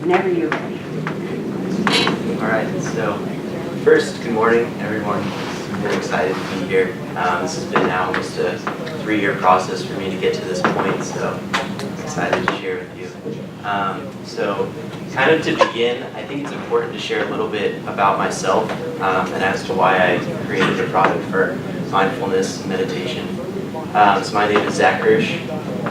whenever you're ready. All right, so first, good morning, everyone. Super excited to be here. This has been now almost a 3-year process for me to get to this point, so excited to share with you. So kind of to begin, I think it's important to share a little bit about myself and as to why I created a product for mindfulness and meditation. So my name is Zach Hirsch,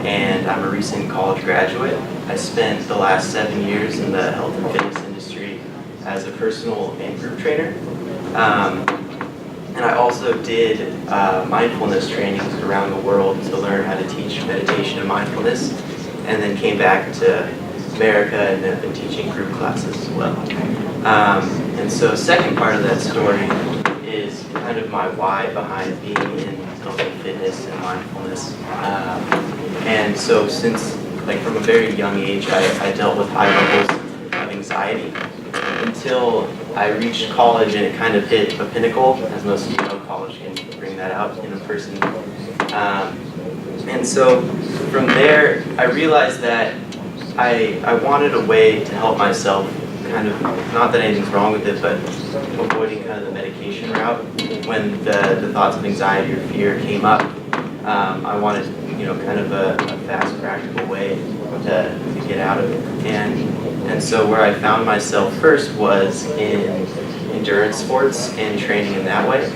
and I'm a recent college graduate. I spent the last 7 years in the health and fitness industry as a personal and group trainer. And I also did mindfulness trainings around the world to learn how to teach meditation and mindfulness, and then came back to America and have been teaching group classes as well. And so the second part of that story is kind of my why behind being in health and fitness and mindfulness. And so since, like from a very young age, I dealt with high levels of anxiety until I reached college, and it kind of hit a pinnacle. As most of you know, college can bring that out in a person. And so from there, I realized that I wanted a way to help myself, kind of, not that anything's wrong with it, but avoiding kind of the medication route. When the thoughts of anxiety or fear came up, I wanted, kind of a fast, practical way to get out of it. And so where I found myself first was in endurance sports and training in that way.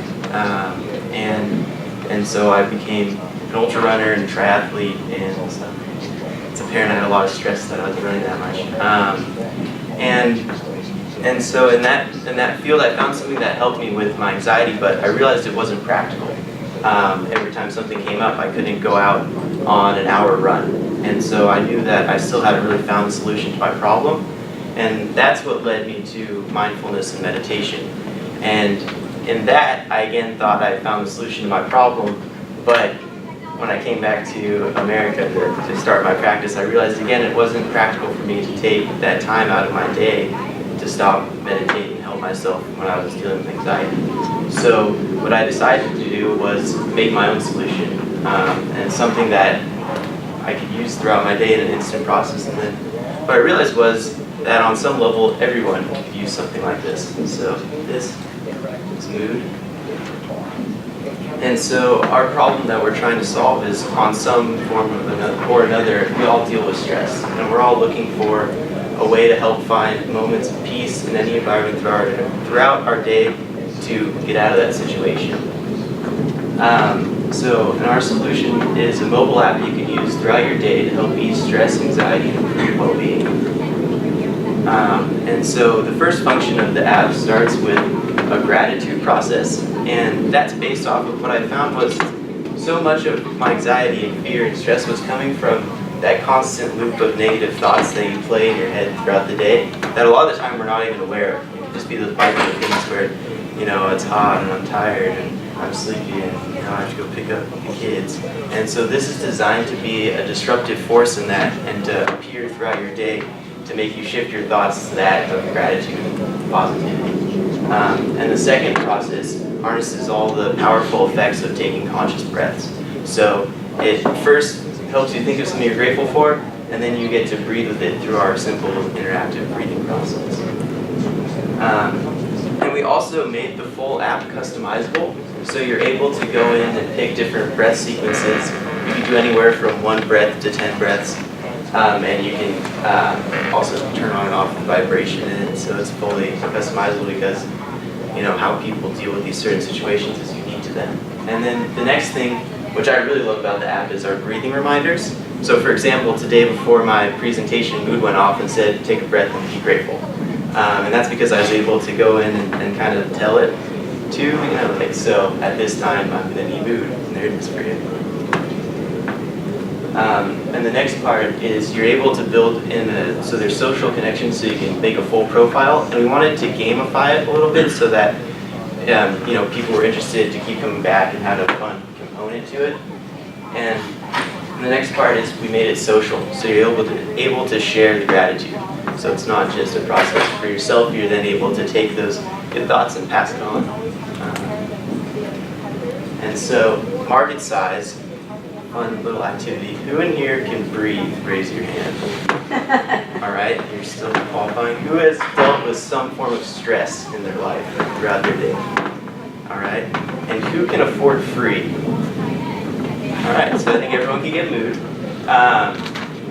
And so I became an ultra runner and triathlete, and it's apparent I had a lot of stress that I was running that much. And so in that field, I found something that helped me with my anxiety, but I realized it wasn't practical. Every time something came up, I couldn't go out on an hour run. And so I knew that I still hadn't really found the solution to my problem. And that's what led me to mindfulness and meditation. And in that, I again thought I found the solution to my problem, but when I came back to America to start my practice, I realized again it wasn't practical for me to take that time out of my day to stop, meditate, and help myself when I was dealing with anxiety. So what I decided to do was make my own solution, and something that I could use throughout my day in an instant process. And then what I realized was that on some level, everyone could use something like this. So this is mood. And so our problem that we're trying to solve is, on some form of another, we all deal with stress, and we're all looking for a way to help find moments of peace in any environment throughout our day to get out of that situation. So our solution is a mobile app you can use throughout your day to help ease stress, anxiety, and improve well-being. And so the first function of the app starts with a gratitude process, and that's based off of what I found was so much of my anxiety and fear and stress was coming from that constant loop of negative thoughts that you play in your head throughout the day that a lot of the time we're not even aware of. It can just be those micro things where, it's hot and I'm tired and I'm sleepy and I have to go pick up the kids. And so this is designed to be a disruptive force in that and to appear throughout your day to make you shift your thoughts to that of gratitude and positivity. And the second process harnesses all the powerful effects of taking conscious breaths. So it first helps you think of something you're grateful for, and then you get to breathe with it through our simple interactive breathing process. And we also made the full app customizable, so you're able to go in and pick different breath sequences. You can do anywhere from 1 breath to 10 breaths, and you can also turn on and off the vibration in it, so it's fully customizable because how people deal with these certain situations is unique to them. And then the next thing, which I really love about the app, is our breathing reminders. So for example, today before my presentation, mood went off and said, take a breath and be grateful. And that's because I was able to go in and kind of tell it to, so at this time I'm in a need mood, and there it is for you. And the next part is you're able to build so there's social connections, so you can make a full profile, and we wanted to gamify it a little bit so that people were interested to keep coming back and had a fun component to it. And the next part is we made it social, so you're able to share the gratitude. So it's not just a process for yourself, you're then able to take those good thoughts and pass it on. And so market size fun little activity. Who in here can breathe? Raise your hand. All right, you're still qualifying. Who has dealt with some form of stress in their life throughout their day? All right, and who can afford free? All right, so I think everyone can get moved.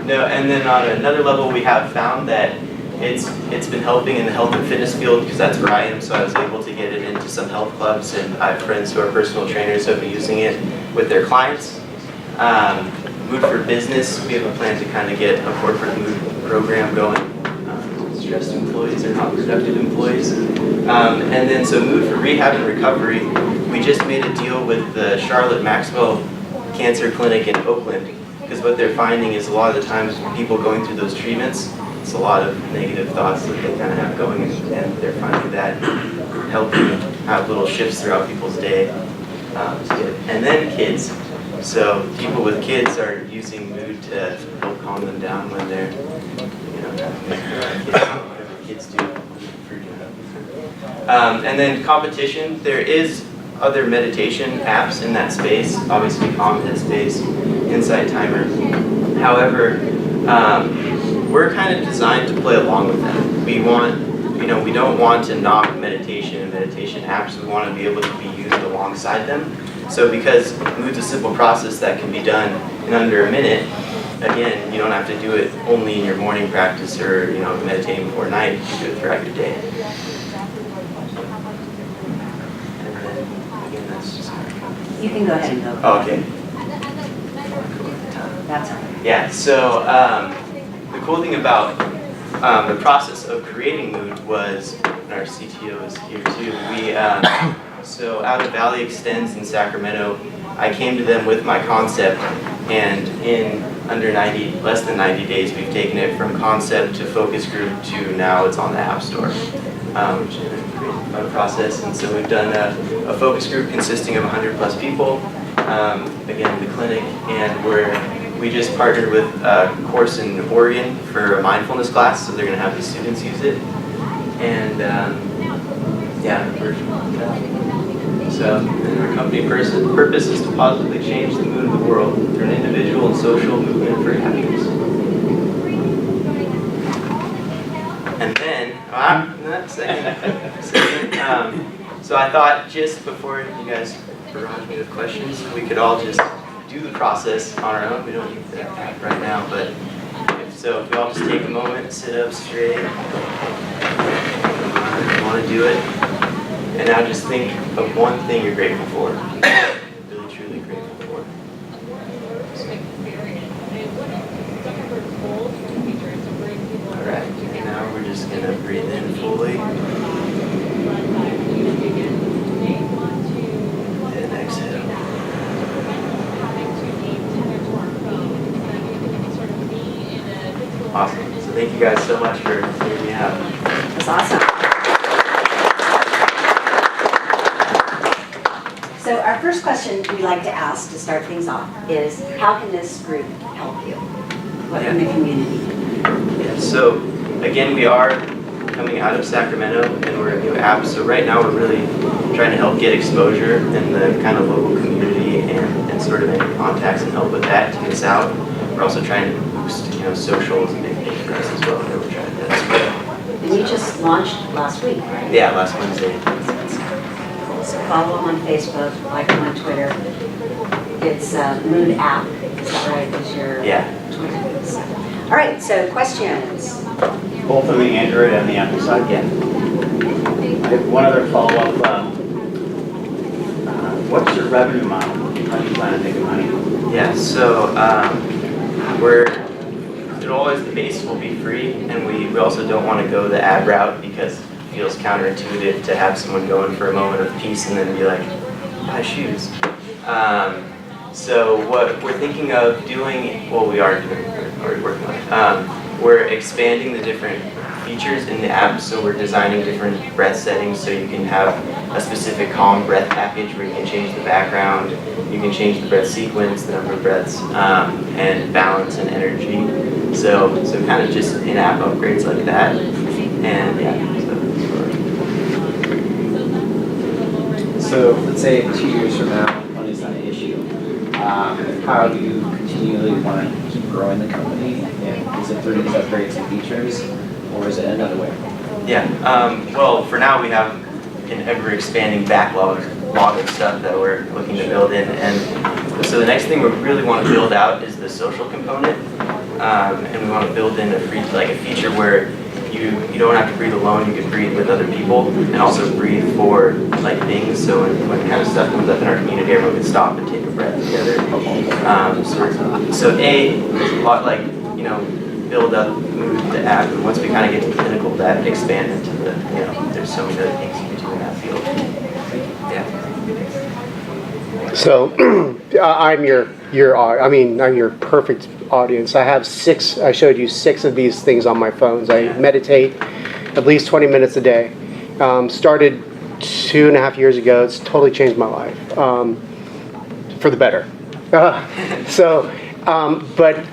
No, and then on another level, we have found that it's been helping in the health and fitness field because that's where I am. So I was able to get it into some health clubs, and I have friends who are personal trainers who have been using it with their clients. Mood for business, we have a plan to kind of get a corporate mood program going. Stressed employees are not productive employees. And then so mood for rehab and recovery, we just made a deal with the Charlotte Maxwell Cancer Clinic in Oakland, because what they're finding is a lot of the times people going through those treatments, it's a lot of negative thoughts that they kind of have going, and they're finding that helping have little shifts throughout people's day. And then kids. So people with kids are using mood to help calm them down when they're, whatever kids do. And then competition, there is other meditation apps in that space, obviously Calm, Headspace, Insight Timer. However, we're kind of designed to play along with them. We don't want to knock meditation and meditation apps. We want to be able to be used alongside them. So because mood's a simple process that can be done in under a minute, again, you don't have to do it only in your morning practice or meditating before night. You can do it throughout your day. And then, again, that's just... You can go ahead and go. Oh, okay. That's right. Yeah, so the cool thing about the process of creating mood was, and our CTO is here too, so out of Valley Extends in Sacramento, I came to them with my concept, and in less than 90 days, we've taken it from concept to focus group to now it's on the App Store, which is a great fun process. And so we've done a focus group consisting of 100 plus people, again, the clinic, and we just partnered with a course in Oregon for a mindfulness class, so they're going to have the students use it. And so, and our company purpose is to positively change the mood of the world through an individual and social movement for happiness. And then, so I thought just before you guys barrage me with questions, we could all just do the process on our own. We don't need that right now, but if we all just take a moment, sit up straight, want to do it. And now just think of one thing you're grateful for. Really, truly grateful for. Alright, and now we're just going to breathe in fully. And exhale. Awesome. So thank you guys so much for hearing me out. That's awesome. So our first question we like to ask to start things off is, how can this group help you? What in the community? Yeah, so again, we are coming out of Sacramento and we're a new app. So right now we're really trying to help get exposure in the kind of local community and sort of any contacts and help with that to get us out. We're also trying to boost, social is a big thing for us as well. That we're trying to do that as well. And you just launched last week, right? Yeah, last Wednesday. So follow them on Facebook, like them on Twitter. It's Mood App, is that right? Is your Twitter? All right, so questions. Both on the Android and the Apple side? Yeah. I have one other follow-up. What's your revenue model? How do you plan on making money? Yeah, so the base will be free, and we also don't want to go the ad route because it feels counterintuitive to have someone go in for a moment of peace and then be like, buy shoes. So what we're thinking of doing, well, we are doing, we're already working on it. We're expanding the different features in the app, so we're designing different breath settings so you can have a specific calm breath package where you can change the background, you can change the breath sequence, the number of breaths, and balance and energy. So kind of just in-app upgrades like that. And yeah. So let's say 2 years from now, money's not an issue. How do you want to keep growing the company? And is it through these upgrades and features, or is it another way? Yeah, well, for now we have an ever-expanding backlog of stuff that we're looking to build in, and so the next thing we really want to build out is the social component, and we want to build in a feature where you don't have to breathe alone, you can breathe with other people, and also breathe for like things, so when kind of stuff comes up in our community, everyone can stop and take a breath together. So like, you know, build up, move the app, and once we kind of get to the pinnacle of that, expand into the, you know, there's so many other things you can do in that field. Yeah. So I'm your perfect audience. I have I showed you 6 of these things on my phones. I meditate at least 20 minutes a day. Started 2.5 years ago. It's totally changed my life for the better. But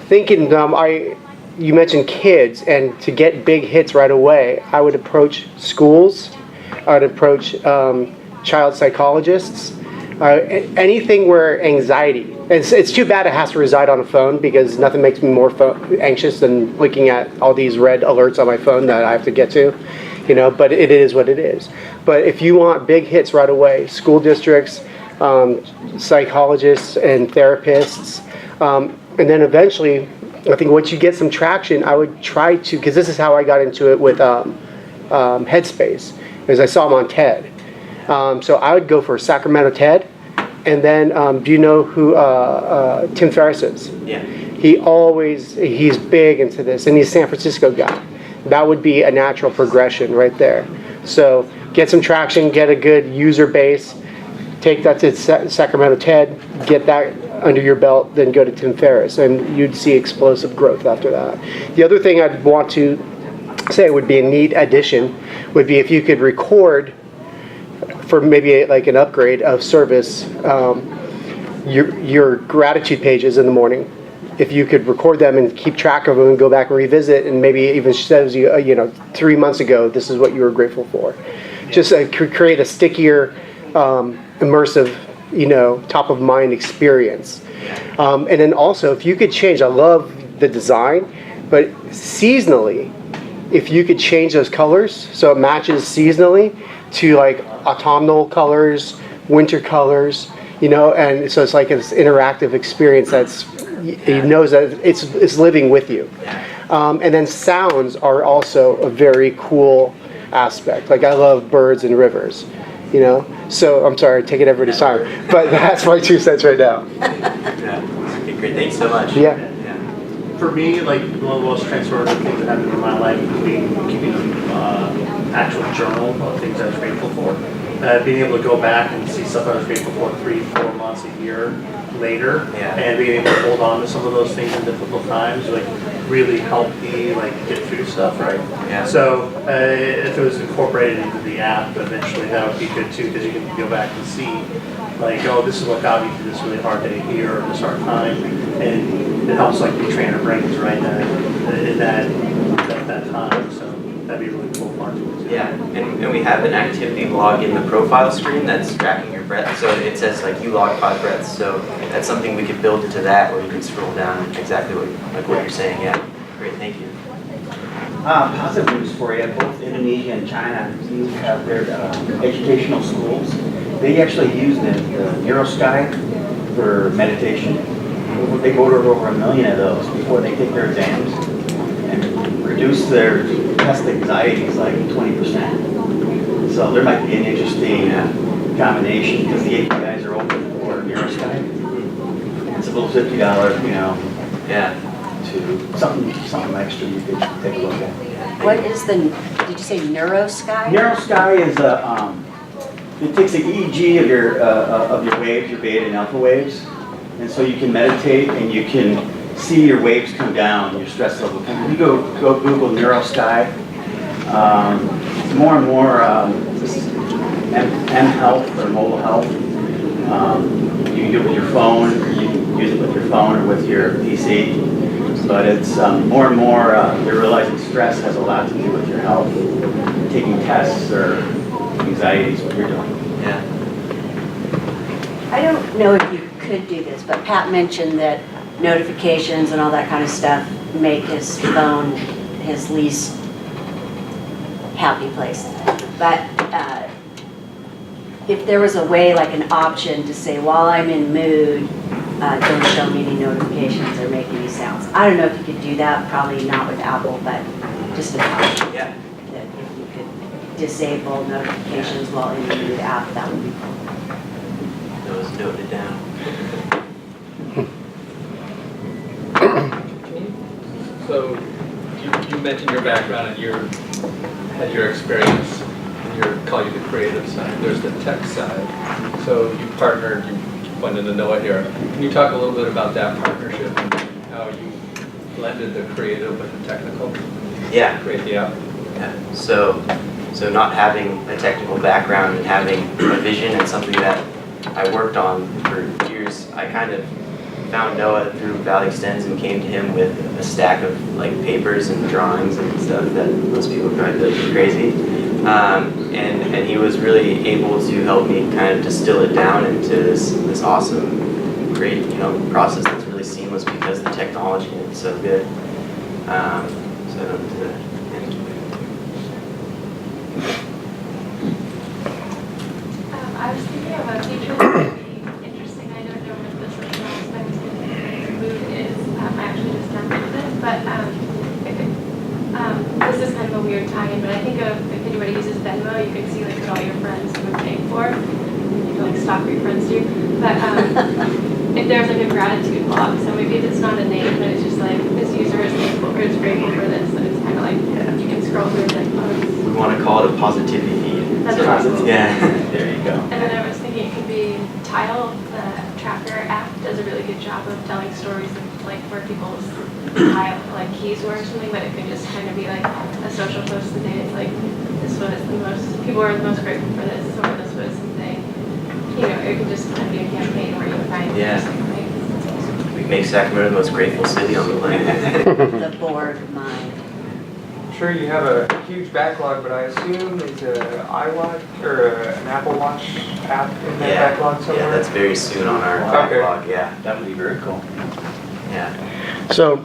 thinking, you mentioned kids, and to get big hits right away, I would approach schools. I would approach child psychologists. Anything where anxiety. It's too bad it has to reside on a phone, because nothing makes me more anxious than looking at all these red alerts on my phone that I have to get to, you know. But it is what it is. But if you want big hits right away, school districts, psychologists, and therapists, and then eventually, I think once you get some traction, I would try to, because this is how I got into it with Headspace, is I saw him on TED. So I would go for Sacramento TED, and then do you know who Tim Ferriss is? Yeah. He's big into this, and he's a San Francisco guy. That would be a natural progression right there. So get some traction, get a good user base, take that to Sacramento TED, get that under your belt, then go to Tim Ferriss, and you'd see explosive growth after that. The other thing I'd want to say would be a neat addition would be if you could record, for maybe like an upgrade of service, your gratitude pages in the morning. If you could record them and keep track of them and go back and revisit, and maybe even shows you, 3 months ago, this is what you were grateful for. Just create a stickier, immersive, top of mind experience. And then also, if you could change, I love the design, but seasonally, if you could change those colors so it matches seasonally to like autumnal colors, winter colors, and so it's like this interactive experience that's, it knows that it's living with you. And then sounds are also a very cool aspect. Like I love birds and rivers, So I'm sorry, taking everybody's time, but that's my 2 cents right now. Yeah. Okay, great. Thanks so much. Yeah. For me, like one of the most transformative things that happened in my life would be keeping an actual journal of things I was grateful for. Being able to go back and see stuff I was grateful for 3-4 months, a year later, and being able to hold on to some of those things in difficult times, like really helped me get through stuff, right? Yeah. So if it was incorporated into the app, eventually that would be good too, because you can go back and see, oh, this is what got me through this really hard day here or this hard time, and it helps retrain our brains right in that time. So that'd be a really cool part to it too. Yeah, and we have an activity log in the profile screen that's tracking your breath. So it says you log 5 breaths. So that's something we could build into that, where you can scroll down exactly what you're saying. Yeah, great, thank you. Positive news for you. Both Indonesia and China seem to have their educational schools. They actually use the NeuroSky for meditation. They ordered over 1 million of those before they take their exams, and reduce their test anxieties 20%. So there might be an interesting combination, because the APIs are open for NeuroSky. It's a little $50, to something extra you could take a look at. What is did you say NeuroSky? NeuroSky is it takes the EEG of your waves, your beta and alpha waves, and so you can meditate and you can see your waves come down, your stress level. When you go Google NeuroSky, more and more M health or mobile health. You can do it with your phone, or you can use it with your phone or with your PC. But it's more and more you're realizing stress has a lot to do with your health. Taking tests or anxiety is what you're doing. Yeah. I don't know if you could do this, but Pat mentioned that notifications and all that kind of stuff make his phone his least happy place. But if there was a way, like an option to say, while I'm in mood, don't show me any notifications or make any sounds. I don't know if you could do that, probably not with Apple, but just a thought. Yeah. That if you could disable notifications while in the mood app, that would be cool. Those noted down. So you mentioned your background and had your experience and call you the creative side. There's the tech side. So you partnered, you went into Noah here. Can you talk a little bit about that partnership and how you blended the creative with the technical? Yeah. To create the app. Yeah. So not having a technical background and having a vision and something that I worked on for years, I kind of found Noah through Valley Extends and came to him with a stack of like papers and drawings and stuff that most people find really crazy. And he was really able to help me kind of distill it down into this awesome, great, process that's really seamless because the technology is so good. I was thinking of a feature that would be interesting. I don't know what the social aspect of mood is. I actually just downloaded this, but this is kind of a weird tie-in, but I think of if anybody uses Venmo, you can see like what all your friends have been paying for. You can like stalk what your friends do. But if there's like a gratitude log, so maybe it's not a name, but it's just like this user is thankful or is grateful for this, and it's kind of like you can scroll through like We want to call it a positivity feed. That's So, awesome. Yeah. There you go. And then I was thinking it could be Tile, the tracker app, does a really good job of telling stories of like where people's tile like keys were or something, but it could just kind of be like a social post today. It's like this was the most people are the most grateful for this, or this was something. It could just kind of be a campaign where you find interesting things. We make Sacramento the most grateful city on the planet. The bored mind. Sure, you have a huge backlog, but I assume it's an iWatch or an Apple Watch app in that backlog somewhere? Yeah, that's very soon on our Okay. backlog, yeah. That would be very cool. Yeah. So,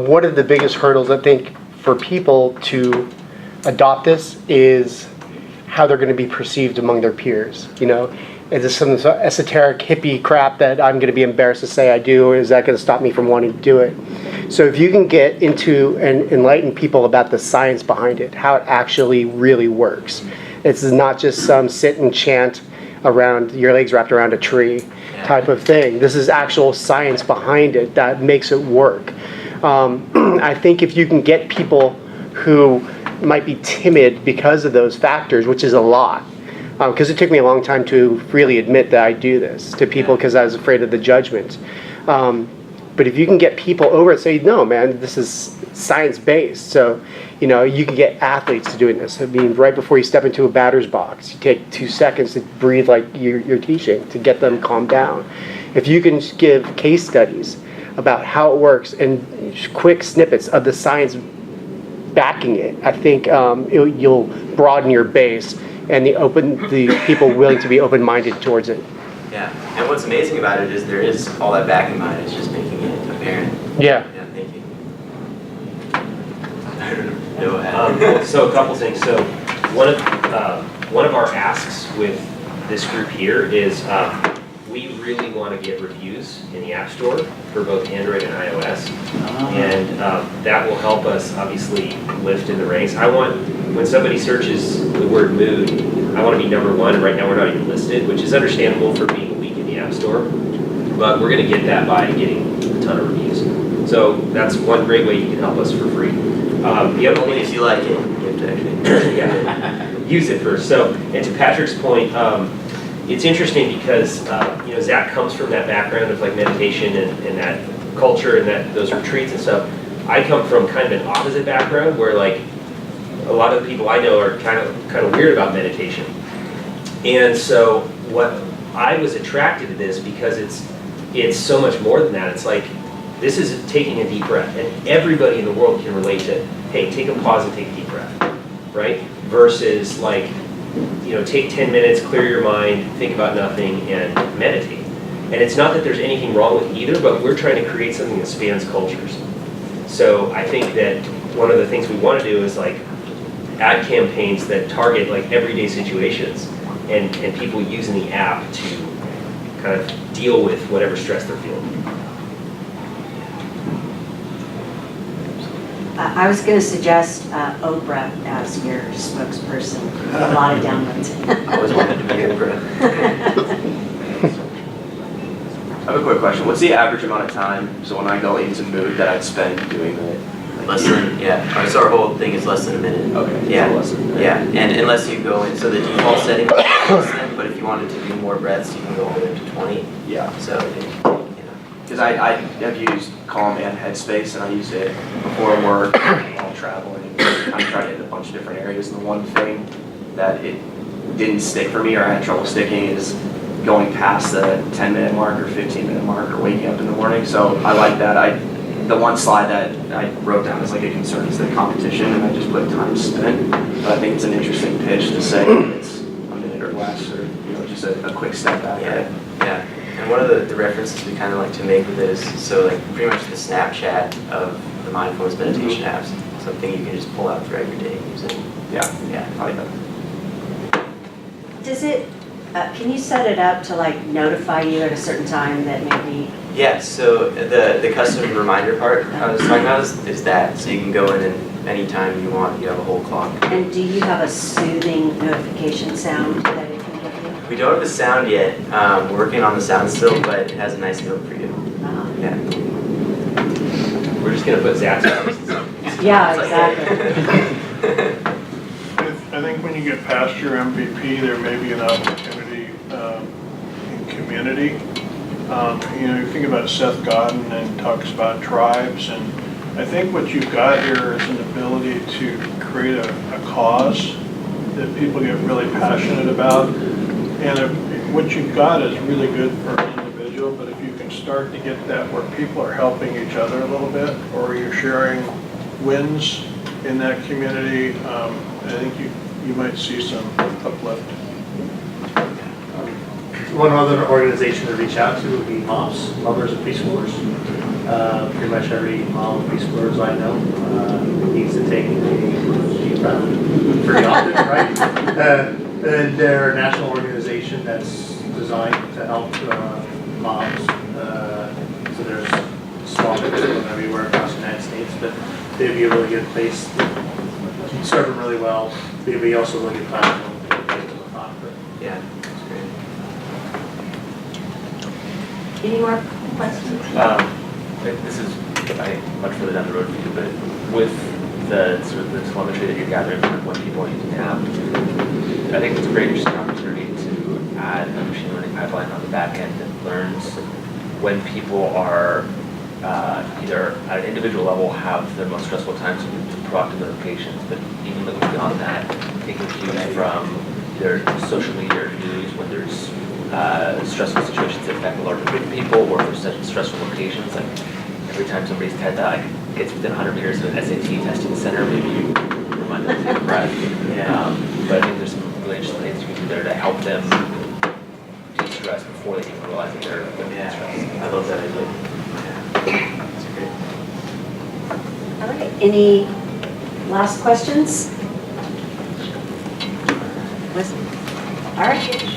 one of the biggest hurdles I think for people to adopt this is how they're going to be perceived among their peers. Is this some esoteric hippie crap that I'm going to be embarrassed to say I do, or is that going to stop me from wanting to do it? So if you can get into and enlighten people about the science behind it, how it actually really works. It's not just some sit and chant around, your legs wrapped around a tree type of thing. This is actual science behind it that makes it work. I think if you can get people who might be timid because of those factors, which is a lot, because it took me a long time to really admit that I do this to people because I was afraid of the judgment. But if you can get people over it, say, no, man, this is science-based. So, you can get athletes to doing this. I mean, right before you step into a batter's box, you take 2 seconds to breathe like you're teaching to get them calmed down. If you can give case studies about how it works and quick snippets of the science backing it, I think you'll broaden your base and the people willing to be open-minded towards it. Yeah. And what's amazing about it is there is all that backing behind it. It's just making it apparent. Yeah. Yeah, thank you. Go ahead. So a couple things. So one of our asks with this group here is we really want to get reviews in the App Store for both Android and iOS, and that will help us obviously lift in the ranks. I want, when somebody searches the word mood, I want to be number one. Right now we're not even listed, which is understandable for being weak in the App Store, but we're going to get that by getting a ton of reviews. So that's one great way you can help us for free. The other Only thing if is you like it, you have to actually. yeah, use it first. So, and to Patrick's point, it's interesting because Zach comes from that background of like meditation and that culture and those retreats and stuff. I come from kind of an opposite background where like a lot of the people I know are kind of weird about meditation. And so what I was attracted to this because it's so much more than that. It's like this is taking a deep breath, and everybody in the world can relate to, hey, take a pause and take a deep breath, right? Versus like, take 10 minutes, clear your mind, think about nothing, and meditate. And it's not that there's anything wrong with either, but we're trying to create something that spans cultures. So I think that one of the things we want to do is like ad campaigns that target like everyday situations and people using the app to kind of deal with whatever stress they're feeling. I was going to suggest Oprah as your spokesperson. A lot of downloads. I always wanted to be Oprah. I have a quick question. What's the average amount of time, so when I go into mood, that I'd spend doing it? Less than, yeah. So our whole thing is less than a minute. Okay. Yeah. So less than a minute. Yeah. And unless you go in, so the default setting is less than, but if you wanted to do more breaths, you can go all the way up to 20. Yeah. So, Because I have used Calm and Headspace, and I use it before work, while traveling. I'm trying it in a bunch of different areas. And the one thing that it didn't stick for me, or I had trouble sticking, is going past the 10-minute mark or 15-minute mark, or waking up in the morning. So I like that. The one slide that I wrote down as like a concern is the competition, and I just put time spent. But I think it's an interesting pitch to say it's a minute or less, or just a quick step back. yeah. Yeah. And one of the references we kind of like to make with this, so like pretty much the Snapchat of the mindfulness meditation apps, something you can just pull out throughout your day and use it. Yeah. Yeah. I like that. Does it, can you set it up to like notify you at a certain time that maybe? Yeah, so the custom reminder part I was talking about is that. So you can go in and anytime you want, you have a whole clock. And do you have a soothing notification sound that it can give you? We don't have the sound yet. We're working on the sound still, but it has a nice note for you. Yeah. We're just going to put Zach's Yeah, exactly. I think when you get past your MVP, there may be an opportunity in community. You think about Seth Godin and talks about tribes, and I think what you've got here is an ability to create a cause that people get really passionate about. And what you've got is really good for an individual, but if you can start to get that where people are helping each other a little bit, or you're sharing wins in that community, I think you might see some uplift. One other organization to reach out to would be moms, mothers of preschoolers. Pretty much every mom of preschoolers I know needs to take a deep breath pretty often, right? And they're a national organization that's designed to help moms. So there's small groups of them everywhere across the United States, but they'd be a really good place. You serve them really well. They'd be also a really good platform. Yeah, that's great. Any more questions? This is, I think, much further down the road for you, but with the sort of the telemetry that you're gathering from when people are using the app, I think it's a very interesting opportunity to add a machine learning pipeline on the back end that learns when people are either at an individual level have their most stressful times with proactive notifications, but even looking beyond that, taking cues from either social media or news when there's stressful situations that affect a larger group of people, or if there's such stressful locations, like every time somebody's gets within 100 meters of an SAT testing center, maybe you remind them to take a breath. But I think there's some really interesting things you can do there to help them de-stress before they even realize that they're stressed. I love that idea. Yeah. That's great. All right, any last questions? All right.